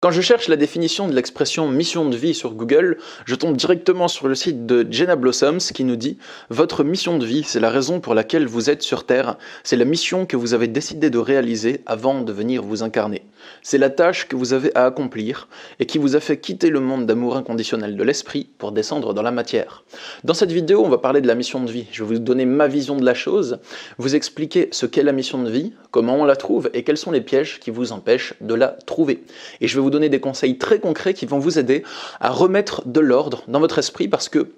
Quand je cherche la définition de l'expression mission de vie sur Google, je tombe directement sur le site de Jenna Blossoms qui nous dit « Votre mission de vie, c'est la raison pour laquelle vous êtes sur Terre, c'est la mission que vous avez décidé de réaliser avant de venir vous incarner. C'est la tâche que vous avez à accomplir et qui vous a fait quitter le monde d'amour inconditionnel de l'esprit pour descendre dans la matière. » Dans cette vidéo, on va parler de la mission de vie. Je vais vous donner ma vision de la chose, vous expliquer ce qu'est la mission de vie, comment on la trouve et quels sont les pièges qui vous empêchent de la trouver. Et je vais vous donner des conseils très concrets qui vont vous aider à remettre de l'ordre dans votre esprit parce que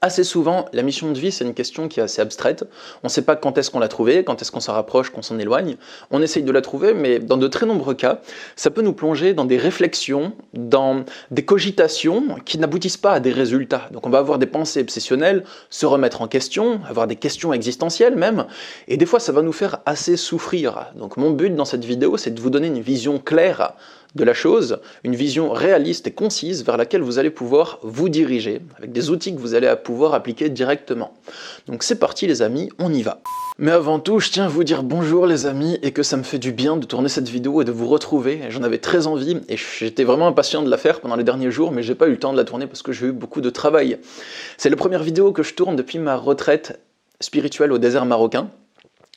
assez souvent, la mission de vie, c'est une question qui est assez abstraite. On ne sait pas quand est-ce qu'on l'a trouvée, quand est-ce qu'on s'en rapproche, qu'on s'en éloigne. On essaye de la trouver, mais dans de très nombreux cas, ça peut nous plonger dans des réflexions, dans des cogitations qui n'aboutissent pas à des résultats. Donc on va avoir des pensées obsessionnelles, se remettre en question, avoir des questions existentielles même, et des fois ça va nous faire assez souffrir. Donc mon but dans cette vidéo, c'est de vous donner une vision claire de la chose, une vision réaliste et concise vers laquelle vous allez pouvoir vous diriger, avec des outils que vous allez pouvoir appliquer directement. Donc c'est parti les amis, on y va. Mais avant tout, je tiens à vous dire bonjour les amis, et que ça me fait du bien de tourner cette vidéo et de vous retrouver. J'en avais très envie, et j'étais vraiment impatient de la faire pendant les derniers jours, mais j'ai pas eu le temps de la tourner parce que j'ai eu beaucoup de travail. C'est la première vidéo que je tourne depuis ma retraite spirituelle au désert marocain.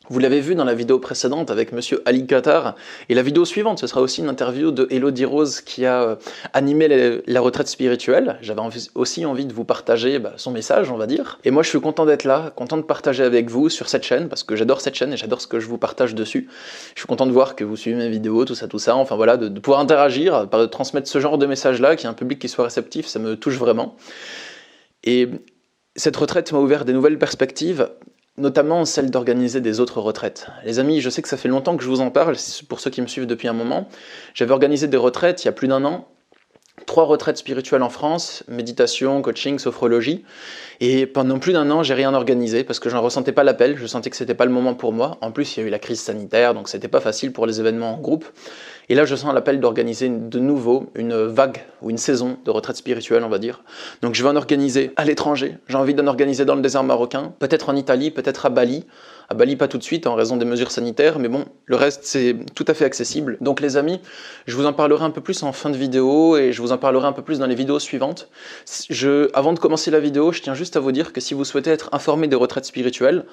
Vous l'avez vu dans la vidéo précédente avec Monsieur Ali Qatar, et la vidéo suivante, ce sera aussi une interview de Elodie Rose qui a animé la retraite spirituelle. J'avais aussi envie de vous partager son message, on va dire. Et moi je suis content d'être là, content de partager avec vous sur cette chaîne, parce que j'adore cette chaîne et j'adore ce que je vous partage dessus. Je suis content de voir que vous suivez mes vidéos, tout ça, enfin voilà, de pouvoir interagir, de transmettre ce genre de message-là, qu'il y ait un public qui soit réceptif, ça me touche vraiment. Et cette retraite m'a ouvert des nouvelles perspectives, notamment celle d'organiser des autres retraites. Les amis, je sais que ça fait longtemps que je vous en parle, pour ceux qui me suivent depuis un moment. J'avais organisé des retraites il y a plus d'1 an, 3 retraites spirituelles en France, méditation, coaching, sophrologie, et pendant plus d'1 an, j'ai rien organisé parce que j'en ressentais pas l'appel, je sentais que c'était pas le moment pour moi. En plus, il y a eu la crise sanitaire, donc c'était pas facile pour les événements en groupe. Et là, je sens l'appel d'organiser de nouveau une vague ou une saison de retraite spirituelle, on va dire. Donc je vais en organiser à l'étranger, j'ai envie d'en organiser dans le désert marocain, peut-être en Italie, peut-être à Bali. À Bali, pas tout de suite en raison des mesures sanitaires, mais bon, le reste c'est tout à fait accessible. Donc les amis, je vous en parlerai un peu plus en fin de vidéo et je vous en parlerai un peu plus dans les vidéos suivantes. Avant de commencer la vidéo, je tiens juste à vous dire que si vous souhaitez être informé des retraites spirituelles,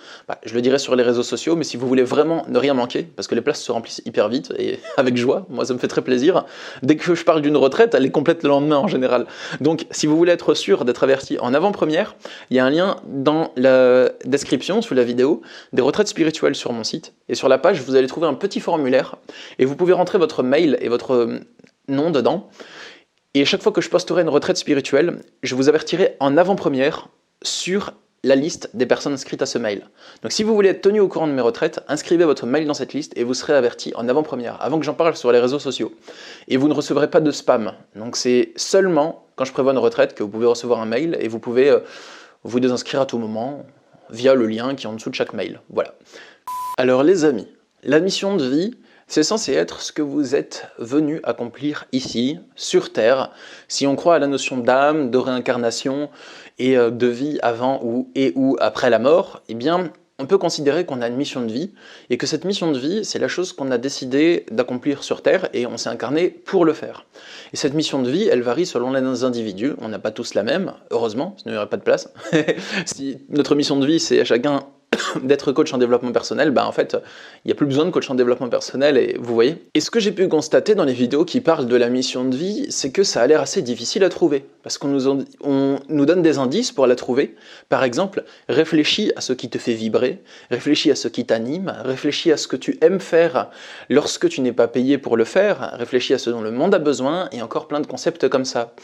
je le dirai sur les réseaux sociaux, mais si vous voulez vraiment ne rien manquer, parce que les places se remplissent hyper vite et avec joie, moi ça me fait très plaisir. Dès que je parle d'une retraite, elle est complète le lendemain en général. Donc si vous voulez être sûr d'être averti en avant-première, il y a un lien dans la description sous la vidéo des retraites spirituelles sur mon site. Et sur la page, vous allez trouver un petit formulaire et vous pouvez rentrer votre mail et votre nom dedans. Et chaque fois que je posterai une retraite spirituelle, je vous avertirai en avant-première sur la liste des personnes inscrites à ce mail. Donc si vous voulez être tenu au courant de mes retraites, inscrivez votre mail dans cette liste et vous serez averti en avant-première, avant que j'en parle sur les réseaux sociaux. Et vous ne recevrez pas de spam. Donc c'est seulement quand je prévois une retraite que vous pouvez recevoir un mail et vous pouvez vous désinscrire à tout moment via le lien qui est en dessous de chaque mail. Voilà. Alors les amis, la mission de vie, c'est censé être ce que vous êtes venu accomplir ici, sur Terre. Si on croit à la notion d'âme, de réincarnation et de vie avant ou après la mort, eh bien, on peut considérer qu'on a une mission de vie et que cette mission de vie, c'est la chose qu'on a décidé d'accomplir sur Terre et on s'est incarné pour le faire. Et cette mission de vie, elle varie selon les individus. On n'a pas tous la même, heureusement, sinon il n'y aurait pas de place. Si notre mission de vie, c'est à chacun d'être coach en développement personnel, en fait, il n'y a plus besoin de coach en développement personnel, et vous voyez. Et ce que j'ai pu constater dans les vidéos qui parlent de la mission de vie, c'est que ça a l'air assez difficile à trouver, parce qu'on nous donne des indices pour la trouver. Par exemple, réfléchis à ce qui te fait vibrer, réfléchis à ce qui t'anime, réfléchis à ce que tu aimes faire lorsque tu n'es pas payé pour le faire, réfléchis à ce dont le monde a besoin, et encore plein de concepts comme ça.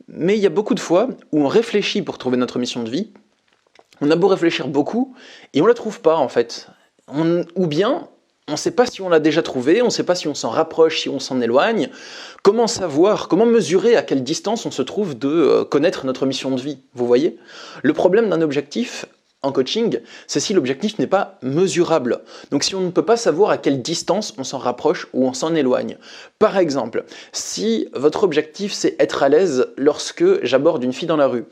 Mais il y a beaucoup de fois où on réfléchit pour trouver notre mission de vie. On a beau réfléchir beaucoup, et on la trouve pas en fait. Ou bien, on ne sait pas si on l'a déjà trouvé, on ne sait pas si on s'en rapproche, si on s'en éloigne. Comment savoir, comment mesurer à quelle distance on se trouve de connaître notre mission de vie, vous voyez? Le problème d'un objectif en coaching, c'est si l'objectif n'est pas mesurable. Donc si on ne peut pas savoir à quelle distance on s'en rapproche ou on s'en éloigne. Par exemple, si votre objectif c'est être à l'aise lorsque j'aborde une fille dans la rue,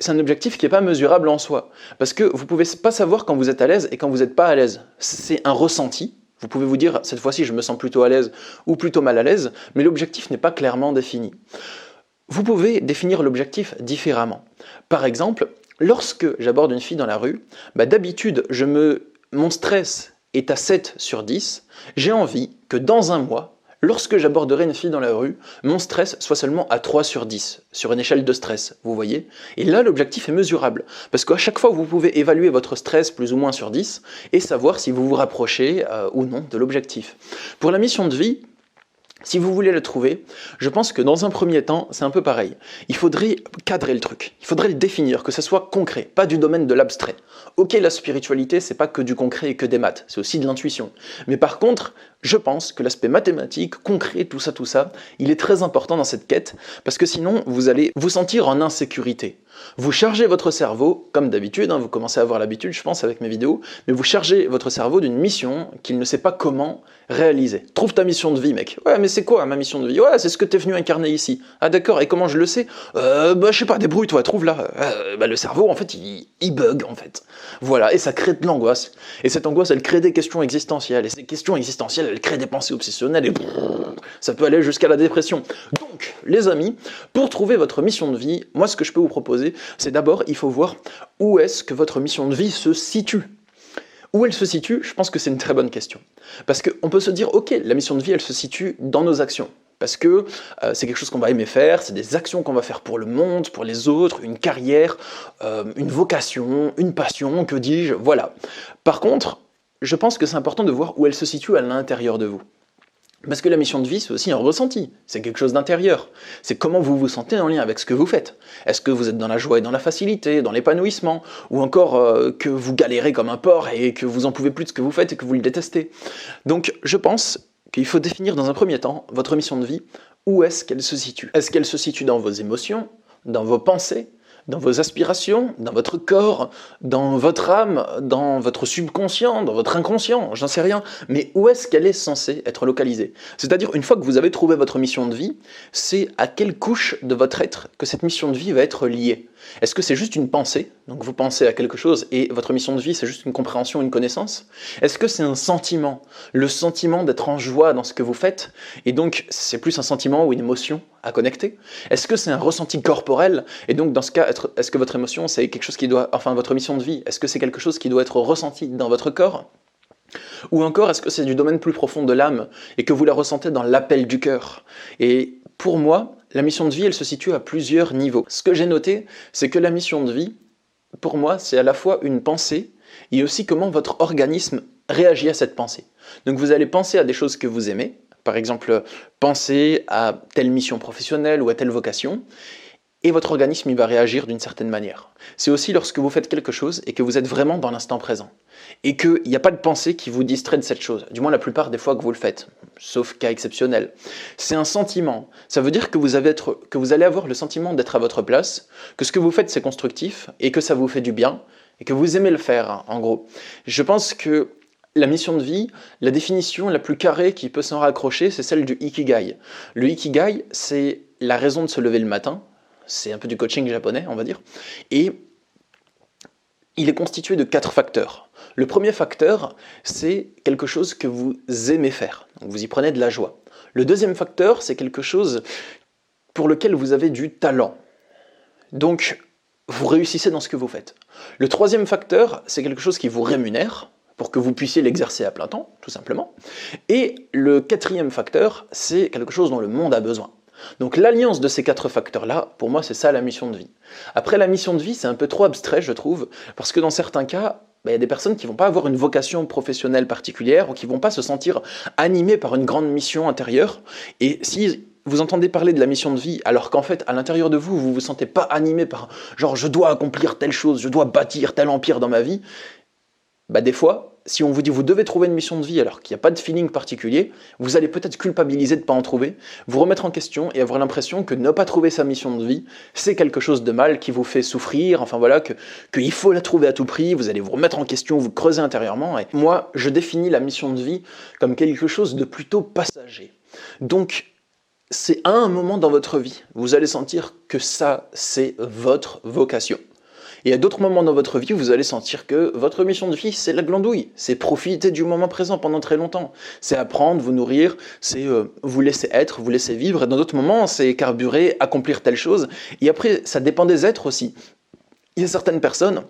c'est un objectif qui n'est pas mesurable en soi. Parce que vous ne pouvez pas savoir quand vous êtes à l'aise et quand vous n'êtes pas à l'aise. C'est un ressenti, Vous pouvez vous dire, cette fois-ci, je me sens plutôt à l'aise ou plutôt mal à l'aise, mais l'objectif n'est pas clairement défini. Vous pouvez définir l'objectif différemment. Par exemple, lorsque j'aborde une fille dans la rue, d'habitude, mon stress est à 7 sur 10. J'ai envie que dans un mois, lorsque j'aborderai une fille dans la rue, mon stress soit seulement à 3 sur 10, sur une échelle de stress, vous voyez? Et là, l'objectif est mesurable, parce qu'à chaque fois, vous pouvez évaluer votre stress plus ou moins sur 10, et savoir si vous vous rapprochez ou non de l'objectif. Pour la mission de vie, si vous voulez la trouver, je pense que dans un premier temps, c'est un peu pareil. Il faudrait cadrer le truc, il faudrait le définir, que ça soit concret, pas du domaine de l'abstrait. Ok, la spiritualité, c'est pas que du concret et que des maths, c'est aussi de l'intuition. Mais par contre, je pense que l'aspect mathématique, concret, tout ça, il est très important dans cette quête, parce que sinon, vous allez vous sentir en insécurité. Vous chargez votre cerveau, comme d'habitude, vous commencez à avoir l'habitude, je pense, avec mes vidéos, mais vous chargez votre cerveau d'une mission qu'il ne sait pas comment réaliser. Trouve ta mission de vie, mec. Ouais, mais c'est quoi ma mission de vie? Ouais, c'est ce que t'es venu incarner ici. Ah d'accord, et comment je le sais? Je sais pas, débrouille-toi, trouve-la. Le cerveau, en fait, il bug, en fait. Voilà, et ça crée de l'angoisse. Et cette angoisse, elle crée des questions existentielles. Et ces questions existentielles, elles créent des pensées obsessionnelles, et ça peut aller jusqu'à la dépression. Donc, les amis, pour trouver votre mission de vie, moi, ce que je peux vous proposer, c'est d'abord, il faut voir où est-ce que votre mission de vie se situe. Où elle se situe, je pense que c'est une très bonne question. Parce qu'on peut se dire, ok, la mission de vie, elle se situe dans nos actions. Parce que c'est quelque chose qu'on va aimer faire, c'est des actions qu'on va faire pour le monde, pour les autres, une carrière, une vocation, une passion, que dis-je, voilà. Par contre, je pense que c'est important de voir où elle se situe à l'intérieur de vous. Parce que la mission de vie, c'est aussi un ressenti, c'est quelque chose d'intérieur. C'est comment vous vous sentez en lien avec ce que vous faites. Est-ce que vous êtes dans la joie et dans la facilité, dans l'épanouissement, ou encore que vous galérez comme un porc et que vous en pouvez plus de ce que vous faites et que vous le détestez. Donc je pense qu'il faut définir dans un premier temps votre mission de vie, où est-ce qu'elle se situe. Est-ce qu'elle se situe dans vos émotions, dans vos pensées, dans vos aspirations, dans votre corps, dans votre âme, dans votre subconscient, dans votre inconscient, j'en sais rien, mais où est-ce qu'elle est censée être localisée? C'est-à-dire, une fois que vous avez trouvé votre mission de vie, c'est à quelle couche de votre être que cette mission de vie va être liée? Est-ce que c'est juste une pensée? Donc vous pensez à quelque chose et votre mission de vie, c'est juste une compréhension, une connaissance? Est-ce que c'est un sentiment? Le sentiment d'être en joie dans ce que vous faites? Et donc, c'est plus un sentiment ou une émotion à connecter? Est-ce que c'est un ressenti corporel? Et donc, dans ce cas, est-ce que votre émotion, c'est quelque chose qui doit... Enfin, votre mission de vie, est-ce que c'est quelque chose qui doit être ressenti dans votre corps? Ou encore, est-ce que c'est du domaine plus profond de l'âme et que vous la ressentez dans l'appel du cœur? Et pour moi, la mission de vie, elle se situe à plusieurs niveaux. Ce que j'ai noté, c'est que la mission de vie, pour moi, c'est à la fois une pensée et aussi comment votre organisme réagit à cette pensée. Donc vous allez penser à des choses que vous aimez, par exemple, penser à telle mission professionnelle ou à telle vocation, et votre organisme il va réagir d'une certaine manière. C'est aussi lorsque vous faites quelque chose et que vous êtes vraiment dans l'instant présent, et qu'il n'y a pas de pensée qui vous distrait de cette chose, du moins la plupart des fois que vous le faites, sauf cas exceptionnel. C'est un sentiment, ça veut dire que vous allez avoir le sentiment d'être à votre place, que ce que vous faites c'est constructif, et que ça vous fait du bien, et que vous aimez le faire, en gros. Je pense que la mission de vie, la définition la plus carrée qui peut s'en raccrocher, c'est celle du Ikigai. Le Ikigai, c'est la raison de se lever le matin, c'est un peu du coaching japonais, on va dire, et il est constitué de 4 facteurs. Le premier facteur, c'est quelque chose que vous aimez faire, donc vous y prenez de la joie. Le deuxième facteur, c'est quelque chose pour lequel vous avez du talent, donc vous réussissez dans ce que vous faites. Le troisième facteur, c'est quelque chose qui vous rémunère, pour que vous puissiez l'exercer à plein temps, tout simplement. Et le quatrième facteur, c'est quelque chose dont le monde a besoin. Donc l'alliance de ces 4 facteurs-là, pour moi, c'est ça la mission de vie. Après, la mission de vie, c'est un peu trop abstrait, je trouve, parce que dans certains cas, il y a des personnes qui ne vont pas avoir une vocation professionnelle particulière ou qui ne vont pas se sentir animées par une grande mission intérieure. Et si vous entendez parler de la mission de vie, alors qu'en fait, à l'intérieur de vous, vous ne vous sentez pas animé par genre « je dois accomplir telle chose, je dois bâtir tel empire dans ma vie », des fois, si on vous dit vous devez trouver une mission de vie alors qu'il n'y a pas de feeling particulier, vous allez peut-être culpabiliser de ne pas en trouver, vous remettre en question et avoir l'impression que ne pas trouver sa mission de vie, c'est quelque chose de mal qui vous fait souffrir, enfin voilà, qu'il faut la trouver à tout prix, vous allez vous remettre en question, vous creuser intérieurement. Et moi, je définis la mission de vie comme quelque chose de plutôt passager. Donc, c'est à un moment dans votre vie, vous allez sentir que ça, c'est votre vocation. Et à d'autres moments dans votre vie, vous allez sentir que votre mission de vie, c'est la glandouille, c'est profiter du moment présent pendant très longtemps, c'est apprendre, vous nourrir, c'est vous laisser être, vous laisser vivre, et dans d'autres moments, c'est carburer, accomplir telle chose, et après, ça dépend des êtres aussi. Il y a certaines personnes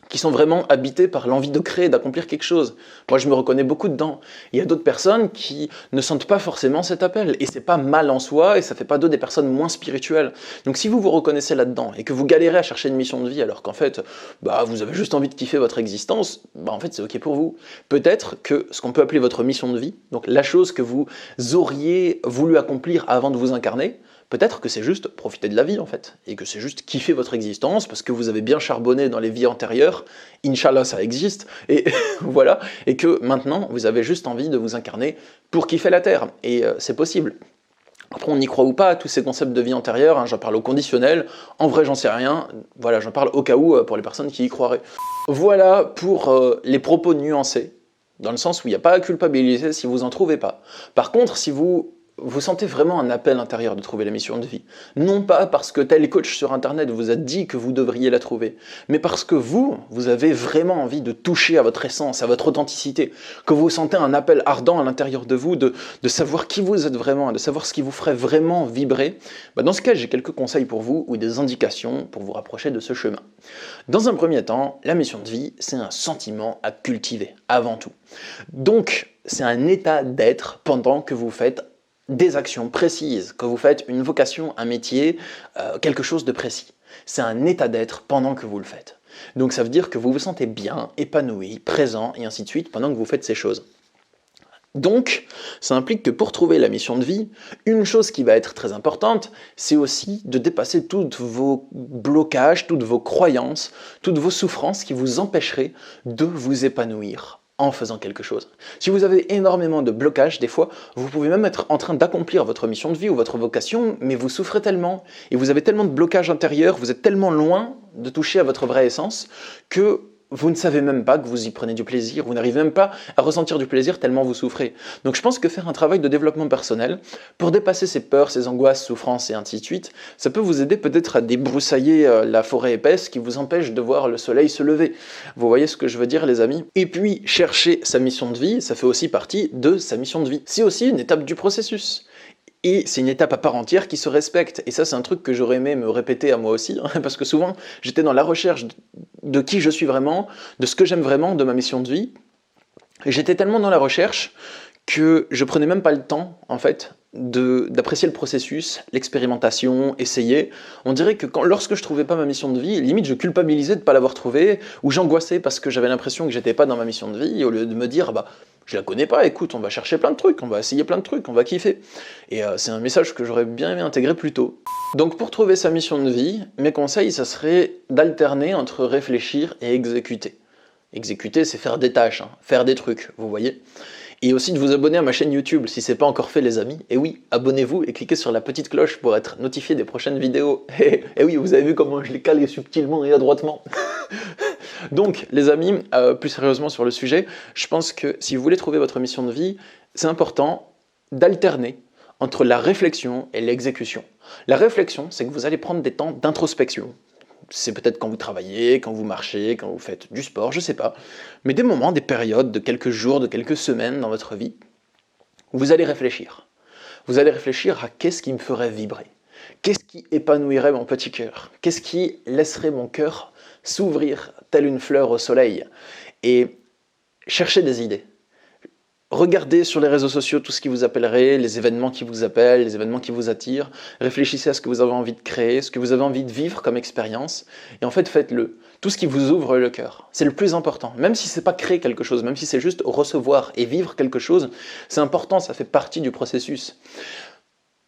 qui sont vraiment habités par l'envie de créer, d'accomplir quelque chose. Moi, je me reconnais beaucoup dedans. Il y a d'autres personnes qui ne sentent pas forcément cet appel, et c'est pas mal en soi, et ça fait pas d'eux des personnes moins spirituelles. Donc si vous vous reconnaissez là-dedans, et que vous galérez à chercher une mission de vie, alors qu'en fait, vous avez juste envie de kiffer votre existence, en fait, c'est ok pour vous. Peut-être que ce qu'on peut appeler votre mission de vie, donc la chose que vous auriez voulu accomplir avant de vous incarner, peut-être que c'est juste profiter de la vie en fait, et que c'est juste kiffer votre existence parce que vous avez bien charbonné dans les vies antérieures, Inch'Allah ça existe, et voilà, et que maintenant vous avez juste envie de vous incarner pour kiffer la Terre, et c'est possible. Après on y croit ou pas, tous ces concepts de vie antérieure, j'en parle au conditionnel, en vrai j'en sais rien, voilà, j'en parle au cas où pour les personnes qui y croiraient. Voilà pour les propos nuancés, dans le sens où il n'y a pas à culpabiliser si vous en trouvez pas. Par contre, si vous sentez vraiment un appel intérieur de trouver la mission de vie. Non pas parce que tel coach sur internet vous a dit que vous devriez la trouver, mais parce que vous avez vraiment envie de toucher à votre essence, à votre authenticité, que vous sentez un appel ardent à l'intérieur de vous, de savoir qui vous êtes vraiment, de savoir ce qui vous ferait vraiment vibrer. Dans ce cas, j'ai quelques conseils pour vous, ou des indications pour vous rapprocher de ce chemin. Dans un premier temps, la mission de vie, c'est un sentiment à cultiver, avant tout. Donc, c'est un état d'être pendant que vous faites des actions précises, que vous faites une vocation, un métier, quelque chose de précis. C'est un état d'être pendant que vous le faites. Donc ça veut dire que vous vous sentez bien, épanoui, présent, et ainsi de suite, pendant que vous faites ces choses. Donc, ça implique que pour trouver la mission de vie, une chose qui va être très importante, c'est aussi de dépasser tous vos blocages, toutes vos croyances, toutes vos souffrances qui vous empêcheraient de vous épanouir en faisant quelque chose. Si vous avez énormément de blocages, des fois, vous pouvez même être en train d'accomplir votre mission de vie ou votre vocation, mais vous souffrez tellement, et vous avez tellement de blocages intérieurs, vous êtes tellement loin de toucher à votre vraie essence, que vous ne savez même pas que vous y prenez du plaisir, vous n'arrivez même pas à ressentir du plaisir tellement vous souffrez. Donc je pense que faire un travail de développement personnel, pour dépasser ces peurs, ces angoisses, souffrances et ainsi de suite, ça peut vous aider peut-être à débroussailler la forêt épaisse qui vous empêche de voir le soleil se lever. Vous voyez ce que je veux dire les amis? Et puis chercher sa mission de vie, ça fait aussi partie de sa mission de vie. C'est aussi une étape du processus. Et c'est une étape à part entière qui se respecte. Et ça, c'est un truc que j'aurais aimé me répéter à moi aussi, parce que souvent, j'étais dans la recherche de qui je suis vraiment, de ce que j'aime vraiment, de ma mission de vie. Et j'étais tellement dans la recherche que je prenais même pas le temps, en fait, d'apprécier le processus, l'expérimentation, essayer. On dirait que lorsque je trouvais pas ma mission de vie, limite je culpabilisais de pas l'avoir trouvée, ou j'angoissais parce que j'avais l'impression que j'étais pas dans ma mission de vie, au lieu de me dire, je la connais pas, écoute, on va chercher plein de trucs, on va essayer plein de trucs, on va kiffer. Et c'est un message que j'aurais bien aimé intégrer plus tôt. Donc pour trouver sa mission de vie, mes conseils, ça serait d'alterner entre réfléchir et exécuter. Exécuter, c'est faire des tâches, faire des trucs, vous voyez. Et aussi de vous abonner à ma chaîne YouTube si c'est pas encore fait les amis. Et oui, abonnez-vous et cliquez sur la petite cloche pour être notifié des prochaines vidéos. Et oui, vous avez vu comment je les cale subtilement et adroitement. Donc les amis, plus sérieusement sur le sujet, je pense que si vous voulez trouver votre mission de vie, c'est important d'alterner entre la réflexion et l'exécution. La réflexion, c'est que vous allez prendre des temps d'introspection. C'est peut-être quand vous travaillez, quand vous marchez, quand vous faites du sport, je sais pas. Mais des moments, des périodes de quelques jours, de quelques semaines dans votre vie, où vous allez réfléchir. Vous allez réfléchir à qu'est-ce qui me ferait vibrer. Qu'est-ce qui épanouirait mon petit cœur? Qu'est-ce qui laisserait mon cœur s'ouvrir telle une fleur au soleil? Et cherchez des idées. Regardez sur les réseaux sociaux tout ce qui vous appellerait, les événements qui vous appellent, les événements qui vous attirent. Réfléchissez à ce que vous avez envie de créer, ce que vous avez envie de vivre comme expérience. Et en fait, faites-le. Tout ce qui vous ouvre le cœur. C'est le plus important. Même si c'est pas créer quelque chose, même si c'est juste recevoir et vivre quelque chose, c'est important, ça fait partie du processus.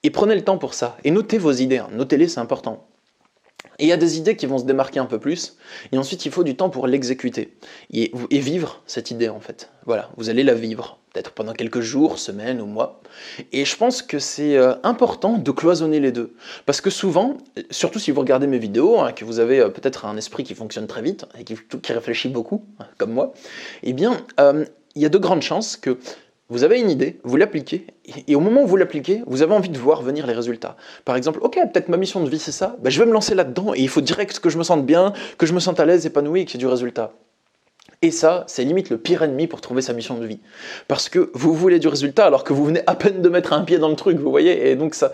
Et prenez le temps pour ça. Et notez vos idées. Notez-les, c'est important. Et il y a des idées qui vont se démarquer un peu plus, et ensuite il faut du temps pour l'exécuter, et vivre cette idée en fait. Voilà, vous allez la vivre, peut-être pendant quelques jours, semaines ou mois, et je pense que c'est important de cloisonner les deux, parce que souvent, surtout si vous regardez mes vidéos, que vous avez peut-être un esprit qui fonctionne très vite, et qui réfléchit beaucoup, comme moi, eh bien, il y a de grandes chances que Vous avez une idée, vous l'appliquez, et au moment où vous l'appliquez, vous avez envie de voir venir les résultats. Par exemple, ok, peut-être ma mission de vie c'est ça, ben, je vais me lancer là-dedans, et il faut direct que je me sente bien, que je me sente à l'aise, épanoui, et qu'il y ait du résultat. Et ça, c'est limite le pire ennemi pour trouver sa mission de vie. Parce que vous voulez du résultat alors que vous venez à peine de mettre un pied dans le truc, vous voyez, et donc ça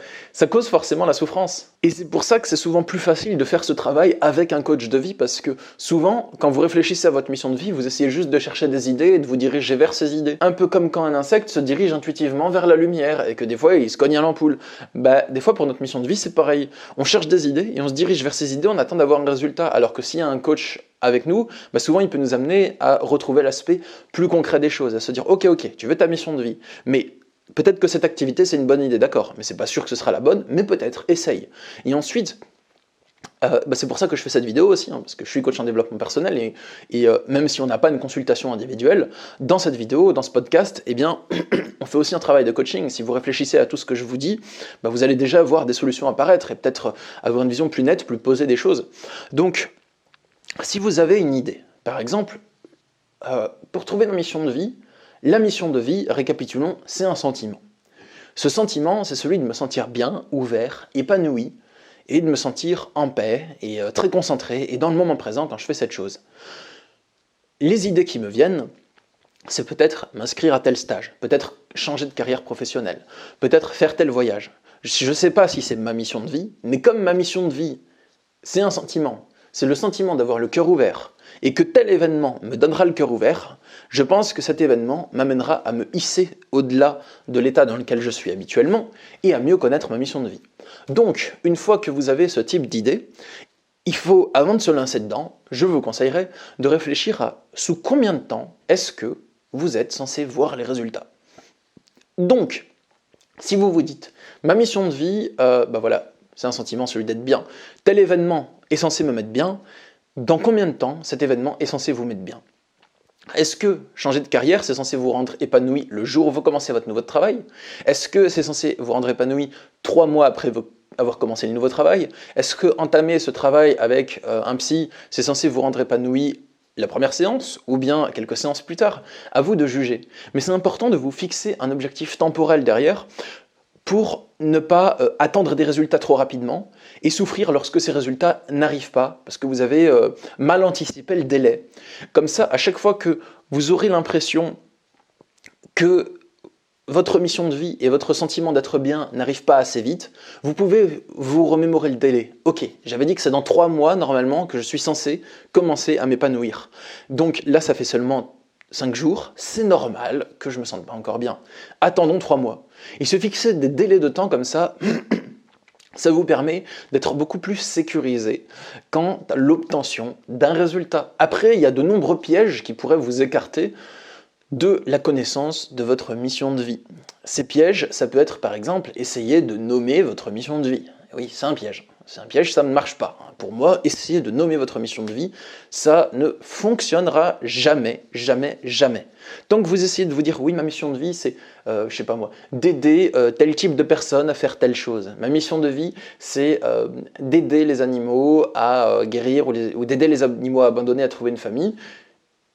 cause forcément la souffrance. Et c'est pour ça que c'est souvent plus facile de faire ce travail avec un coach de vie, parce que souvent, quand vous réfléchissez à votre mission de vie, vous essayez juste de chercher des idées et de vous diriger vers ces idées. Un peu comme quand un insecte se dirige intuitivement vers la lumière, et que des fois, il se cogne à l'ampoule. Bah, des fois, pour notre mission de vie, c'est pareil. On cherche des idées, et on se dirige vers ces idées, on attend d'avoir un résultat, alors que s'il y a un coach avec nous, bah souvent il peut nous amener à retrouver l'aspect plus concret des choses, à se dire ok, tu veux ta mission de vie, mais peut-être que cette activité c'est une bonne idée, d'accord, mais c'est pas sûr que ce sera la bonne, mais peut-être, essaye. Et ensuite, c'est pour ça que je fais cette vidéo aussi, hein, parce que je suis coach en développement personnel, et même si on n'a pas une consultation individuelle, dans cette vidéo, dans ce podcast, eh bien, on fait aussi un travail de coaching. Si vous réfléchissez à tout ce que je vous dis, bah, vous allez déjà voir des solutions apparaître, et peut-être avoir une vision plus nette, plus posée des choses. Donc, si vous avez une idée, par exemple, pour trouver ma mission de vie, la mission de vie, récapitulons, c'est un sentiment. Ce sentiment, c'est celui de me sentir bien, ouvert, épanoui, et de me sentir en paix, et très concentré, et dans le moment présent quand je fais cette chose. Les idées qui me viennent, c'est peut-être m'inscrire à tel stage, peut-être changer de carrière professionnelle, peut-être faire tel voyage. Je ne sais pas si c'est ma mission de vie, mais comme ma mission de vie, c'est un sentiment, c'est le sentiment d'avoir le cœur ouvert, et que tel événement me donnera le cœur ouvert, je pense que cet événement m'amènera à me hisser au-delà de l'état dans lequel je suis habituellement, et à mieux connaître ma mission de vie. Donc, une fois que vous avez ce type d'idée, il faut, avant de se lancer dedans, je vous conseillerais de réfléchir à sous combien de temps est-ce que vous êtes censé voir les résultats. Donc, si vous vous dites, ma mission de vie, voilà, c'est un sentiment, celui d'être bien. Tel événement est censé me mettre bien. Dans combien de temps cet événement est censé vous mettre bien? Est-ce que changer de carrière, c'est censé vous rendre épanoui le jour où vous commencez votre nouveau travail? Est-ce que c'est censé vous rendre épanoui 3 mois après avoir commencé le nouveau travail? Est-ce que entamer ce travail avec un psy, c'est censé vous rendre épanoui la première séance, ou bien quelques séances plus tard? À vous de juger. Mais c'est important de vous fixer un objectif temporel derrière, pour ne pas attendre des résultats trop rapidement et souffrir lorsque ces résultats n'arrivent pas, parce que vous avez mal anticipé le délai. Comme ça, à chaque fois que vous aurez l'impression que votre mission de vie et votre sentiment d'être bien n'arrivent pas assez vite, vous pouvez vous remémorer le délai. Ok, j'avais dit que c'est dans 3 mois normalement que je suis censé commencer à m'épanouir. Donc là, ça fait seulement 5 jours, c'est normal que je me sente pas encore bien. Attendons 3 mois. Et se fixer des délais de temps comme ça, ça vous permet d'être beaucoup plus sécurisé quant à l'obtention d'un résultat. Après, il y a de nombreux pièges qui pourraient vous écarter de la connaissance de votre mission de vie. Ces pièges, ça peut être par exemple essayer de nommer votre mission de vie. Oui, c'est un piège. C'est un piège, ça ne marche pas. Pour moi, essayer de nommer votre mission de vie, ça ne fonctionnera jamais, jamais, jamais. Tant que vous essayez de vous dire, oui, ma mission de vie, c'est, je sais pas moi, d'aider tel type de personne à faire telle chose. Ma mission de vie, c'est d'aider les animaux à guérir ou d'aider les animaux abandonnés à trouver une famille.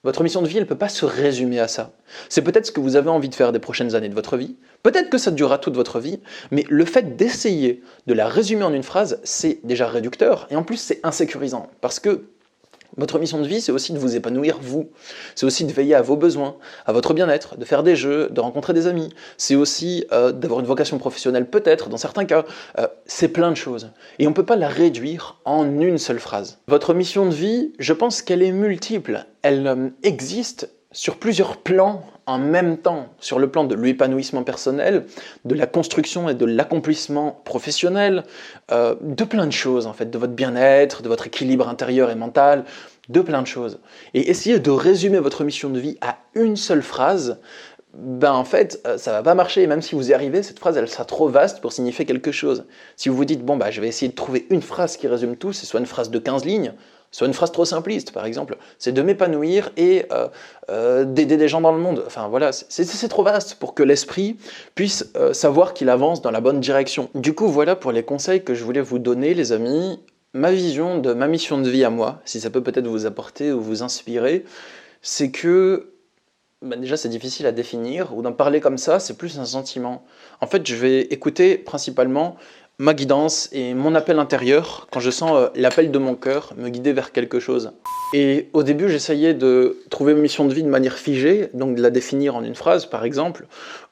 Votre mission de vie, elle ne peut pas se résumer à ça. C'est peut-être ce que vous avez envie de faire des prochaines années de votre vie, peut-être que ça durera toute votre vie, mais le fait d'essayer de la résumer en une phrase, c'est déjà réducteur, et en plus c'est insécurisant, parce que votre mission de vie, c'est aussi de vous épanouir vous, c'est aussi de veiller à vos besoins, à votre bien-être, de faire des jeux, de rencontrer des amis, c'est aussi d'avoir une vocation professionnelle peut-être, dans certains cas, c'est plein de choses. Et on ne peut pas la réduire en une seule phrase. Votre mission de vie, je pense qu'elle est multiple, elle existe sur plusieurs plans en même temps, sur le plan de l'épanouissement personnel, de la construction et de l'accomplissement professionnel, de plein de choses en fait, de votre bien-être, de votre équilibre intérieur et mental, de plein de choses. Et essayer de résumer votre mission de vie à une seule phrase, en fait, ça va pas marcher, et même si vous y arrivez, cette phrase, elle sera trop vaste pour signifier quelque chose. Si vous vous dites, je vais essayer de trouver une phrase qui résume tout, c'est soit une phrase de 15 lignes, soit une phrase trop simpliste, par exemple, c'est de m'épanouir et d'aider des gens dans le monde. Enfin voilà, c'est trop vaste pour que l'esprit puisse savoir qu'il avance dans la bonne direction. Du coup, voilà pour les conseils que je voulais vous donner, les amis. Ma vision de ma mission de vie à moi, si ça peut peut-être vous apporter ou vous inspirer, c'est que Déjà, c'est difficile à définir, ou d'en parler comme ça, c'est plus un sentiment. En fait, je vais écouter principalement ma guidance et mon appel intérieur quand je sens l'appel de mon cœur me guider vers quelque chose. Et au début, j'essayais de trouver ma mission de vie de manière figée, donc de la définir en une phrase, par exemple,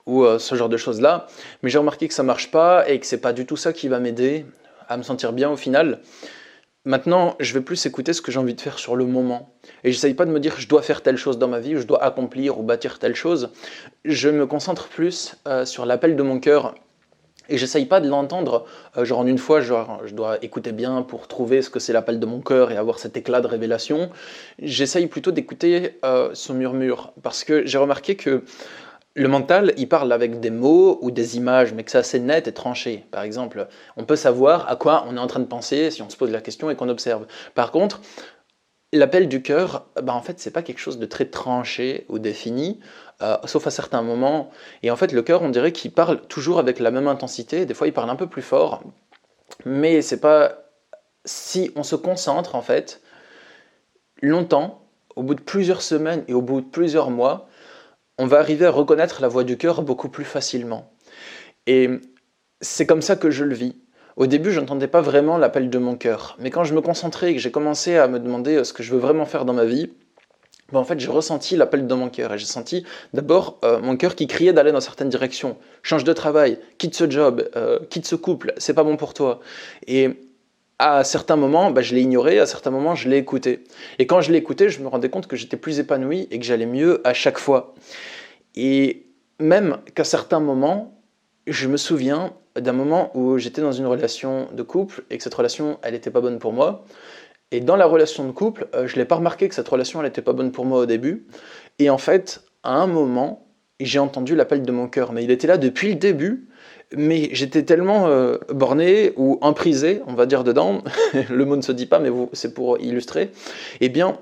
ou ce genre de choses-là. Mais j'ai remarqué que ça marche pas et que c'est pas du tout ça qui va m'aider à me sentir bien au final. Maintenant, je vais plus écouter ce que j'ai envie de faire sur le moment. Et j'essaye pas de me dire je dois faire telle chose dans ma vie, ou je dois accomplir ou bâtir telle chose. Je me concentre plus sur l'appel de mon cœur. Et j'essaye pas de l'entendre, genre en une fois, genre je dois écouter bien pour trouver ce que c'est l'appel de mon cœur et avoir cet éclat de révélation. J'essaye plutôt d'écouter son murmure. Parce que j'ai remarqué que le mental, il parle avec des mots ou des images, mais que c'est assez net et tranché. Par exemple, on peut savoir à quoi on est en train de penser si on se pose la question et qu'on observe. Par contre, l'appel du cœur, en fait, c'est pas quelque chose de très tranché ou défini, sauf à certains moments. Et en fait, le cœur, on dirait qu'il parle toujours avec la même intensité. Des fois, il parle un peu plus fort, mais c'est pas. Si on se concentre, en fait, longtemps, au bout de plusieurs semaines et au bout de plusieurs mois, on va arriver à reconnaître la voix du cœur beaucoup plus facilement. Et c'est comme ça que je le vis. Au début, je n'entendais pas vraiment l'appel de mon cœur. Mais quand je me concentrais et que j'ai commencé à me demander ce que je veux vraiment faire dans ma vie, en fait, j'ai ressenti l'appel de mon cœur. Et j'ai senti d'abord mon cœur qui criait d'aller dans certaines directions. Change de travail, quitte ce job, quitte ce couple, c'est pas bon pour toi. Et à certains moments, je l'ai ignoré, à certains moments, je l'ai écouté. Et quand je l'ai écouté, je me rendais compte que j'étais plus épanoui et que j'allais mieux à chaque fois. Et même qu'à certains moments, je me souviens d'un moment où j'étais dans une relation de couple et que cette relation, elle n'était pas bonne pour moi. Et dans la relation de couple, je ne l'ai pas remarqué que cette relation, elle n'était pas bonne pour moi au début. Et en fait, à un moment, j'ai entendu l'appel de mon cœur. Mais il était là depuis le début, mais j'étais tellement borné ou emprisé, on va dire dedans, le mot ne se dit pas, mais c'est pour illustrer, eh bien,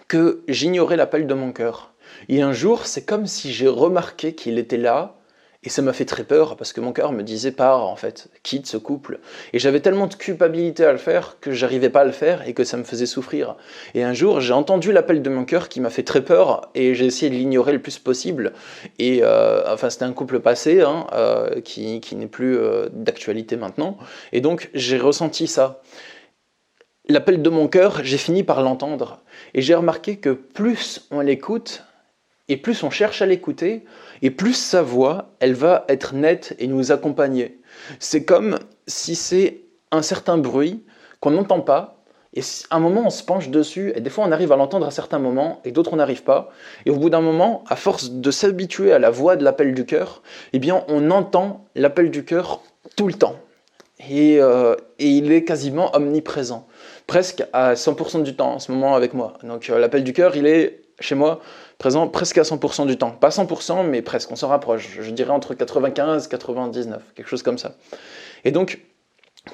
que j'ignorais l'appel de mon cœur. Et un jour, c'est comme si j'ai remarqué qu'il était là, et ça m'a fait très peur, parce que mon cœur me disait pars, en fait, quitte ce couple. Et j'avais tellement de culpabilité à le faire que j'arrivais pas à le faire et que ça me faisait souffrir. Et un jour, j'ai entendu l'appel de mon cœur qui m'a fait très peur, et j'ai essayé de l'ignorer le plus possible. Et c'était un couple passé, qui n'est plus d'actualité maintenant. Et donc, j'ai ressenti ça. L'appel de mon cœur, j'ai fini par l'entendre. Et j'ai remarqué que plus on l'écoute, et plus on cherche à l'écouter, et plus sa voix, elle va être nette et nous accompagner. C'est comme si c'est un certain bruit qu'on n'entend pas, et à un moment on se penche dessus, et des fois on arrive à l'entendre à certains moments, et d'autres on n'arrive pas. Et au bout d'un moment, à force de s'habituer à la voix de l'appel du cœur, eh bien on entend l'appel du cœur tout le temps. Et il est quasiment omniprésent, presque à 100% du temps en ce moment avec moi. Donc l'appel du cœur, il est chez moi présent presque à 100% du temps. Pas 100%, mais presque, on s'en rapproche. Je dirais entre 95 et 99, quelque chose comme ça. Et donc,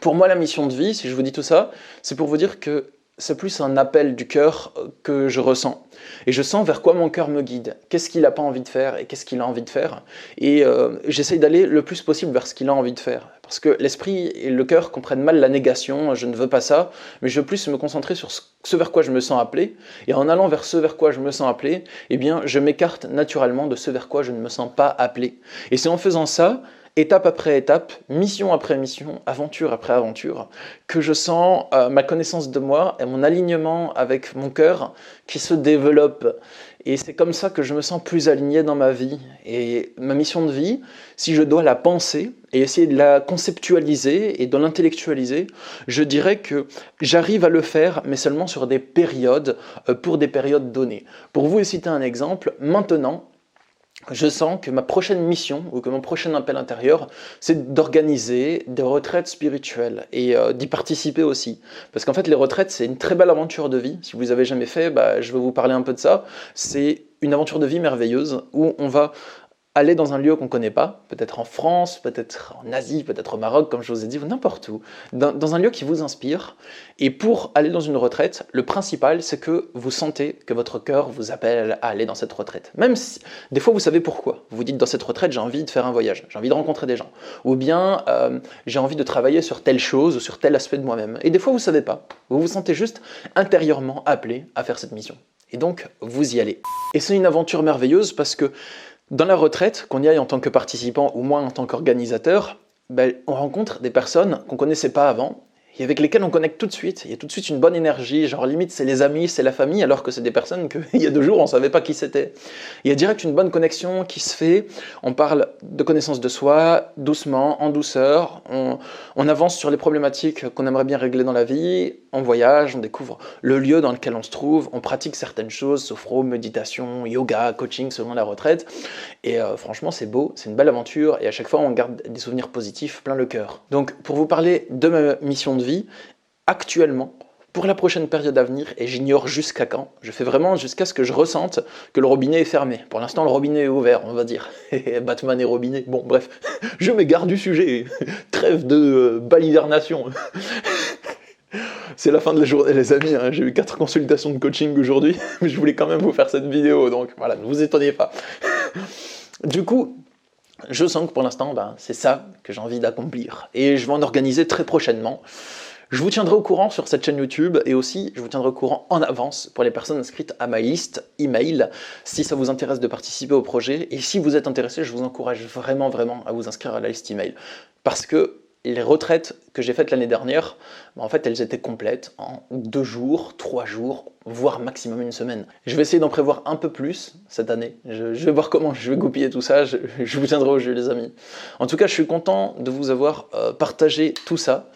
pour moi, la mission de vie, si je vous dis tout ça, c'est pour vous dire que c'est plus un appel du cœur que je ressens. Et je sens vers quoi mon cœur me guide. Qu'est-ce qu'il n'a pas envie de faire et qu'est-ce qu'il a envie de faire. Et j'essaye d'aller le plus possible vers ce qu'il a envie de faire. Parce que l'esprit et le cœur comprennent mal la négation, je ne veux pas ça, mais je veux plus me concentrer sur ce vers quoi je me sens appelé. Et en allant vers ce vers quoi je me sens appelé, eh bien, je m'écarte naturellement de ce vers quoi je ne me sens pas appelé. Et c'est en faisant ça, étape après étape, mission après mission, aventure après aventure, que je sens ma connaissance de moi et mon alignement avec mon cœur qui se développe. Et c'est comme ça que je me sens plus aligné dans ma vie. Et ma mission de vie, si je dois la penser et essayer de la conceptualiser et de l'intellectualiser, je dirais que j'arrive à le faire, mais seulement sur des périodes, pour des périodes données. Pour vous citer un exemple, maintenant, je sens que ma prochaine mission ou que mon prochain appel intérieur, c'est d'organiser des retraites spirituelles et d'y participer aussi. Parce qu'en fait, les retraites, c'est une très belle aventure de vie. Si vous les avez jamais fait, je vais vous parler un peu de ça. C'est une aventure de vie merveilleuse où on va aller dans un lieu qu'on ne connaît pas, peut-être en France, peut-être en Asie, peut-être au Maroc, comme je vous ai dit, ou n'importe où, dans un lieu qui vous inspire. Et pour aller dans une retraite, le principal, c'est que vous sentez que votre cœur vous appelle à aller dans cette retraite. Même si, des fois, vous savez pourquoi. Vous vous dites, dans cette retraite, j'ai envie de faire un voyage, j'ai envie de rencontrer des gens, ou bien j'ai envie de travailler sur telle chose ou sur tel aspect de moi-même. Et des fois, vous ne savez pas. Vous vous sentez juste intérieurement appelé à faire cette mission. Et donc, vous y allez. Et c'est une aventure merveilleuse parce que dans la retraite, qu'on y aille en tant que participant ou moins en tant qu'organisateur, ben, on rencontre des personnes qu'on ne connaissait pas avant et avec lesquelles on connecte tout de suite. Il y a tout de suite une bonne énergie, genre limite c'est les amis, c'est la famille, alors que c'est des personnes qu'il y a 2 jours on ne savait pas qui c'était. Il y a direct une bonne connexion qui se fait, on parle de connaissance de soi, doucement, en douceur, on avance sur les problématiques qu'on aimerait bien régler dans la vie, on voyage, on découvre le lieu dans lequel on se trouve, on pratique certaines choses, sophro, méditation, yoga, coaching selon la retraite, et franchement c'est beau, c'est une belle aventure, et à chaque fois on garde des souvenirs positifs plein le cœur. Donc pour vous parler de ma mission de vie, actuellement, pour la prochaine période à venir, et j'ignore jusqu'à quand, je fais vraiment jusqu'à ce que je ressente que le robinet est fermé. Pour l'instant, le robinet est ouvert, on va dire. Batman et robinet, bon bref, je m'égare du sujet. Trêve de balivernation. C'est la fin de la journée les amis, hein. J'ai eu 4 consultations de coaching aujourd'hui, mais je voulais quand même vous faire cette vidéo, donc voilà, ne vous étonnez pas. Du coup, je sens que pour l'instant, c'est ça que j'ai envie d'accomplir. Et je vais en organiser très prochainement. Je vous tiendrai au courant sur cette chaîne YouTube et aussi je vous tiendrai au courant en avance pour les personnes inscrites à ma liste email si ça vous intéresse de participer au projet. Et si vous êtes intéressé, je vous encourage vraiment à vous inscrire à la liste email. Parce que les retraites que j'ai faites l'année dernière, en fait elles étaient complètes en 2 jours, 3 jours, voire maximum 1 semaine. Je vais essayer d'en prévoir un peu plus cette année. Je vais voir comment je vais goupiller tout ça, je vous tiendrai au jeu les amis. En tout cas, je suis content de vous avoir partagé tout ça.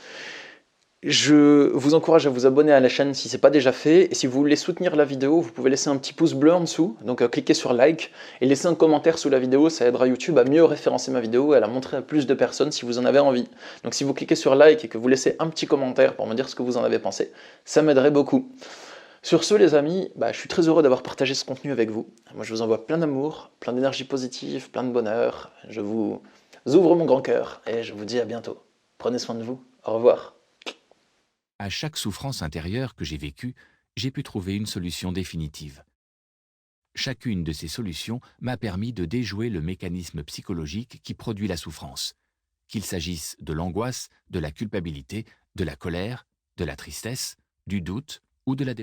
Je vous encourage à vous abonner à la chaîne si ce n'est pas déjà fait, et si vous voulez soutenir la vidéo, vous pouvez laisser un petit pouce bleu en dessous, donc cliquez sur like, et laissez un commentaire sous la vidéo, ça aidera YouTube à mieux référencer ma vidéo et à la montrer à plus de personnes si vous en avez envie. Donc si vous cliquez sur like et que vous laissez un petit commentaire pour me dire ce que vous en avez pensé, ça m'aiderait beaucoup. Sur ce les amis, je suis très heureux d'avoir partagé ce contenu avec vous. Moi je vous envoie plein d'amour, plein d'énergie positive, plein de bonheur, je vous ouvre mon grand cœur, et je vous dis à bientôt. Prenez soin de vous, au revoir. À chaque souffrance intérieure que j'ai vécue, j'ai pu trouver une solution définitive. Chacune de ces solutions m'a permis de déjouer le mécanisme psychologique qui produit la souffrance, qu'il s'agisse de l'angoisse, de la culpabilité, de la colère, de la tristesse, du doute ou de la dépression.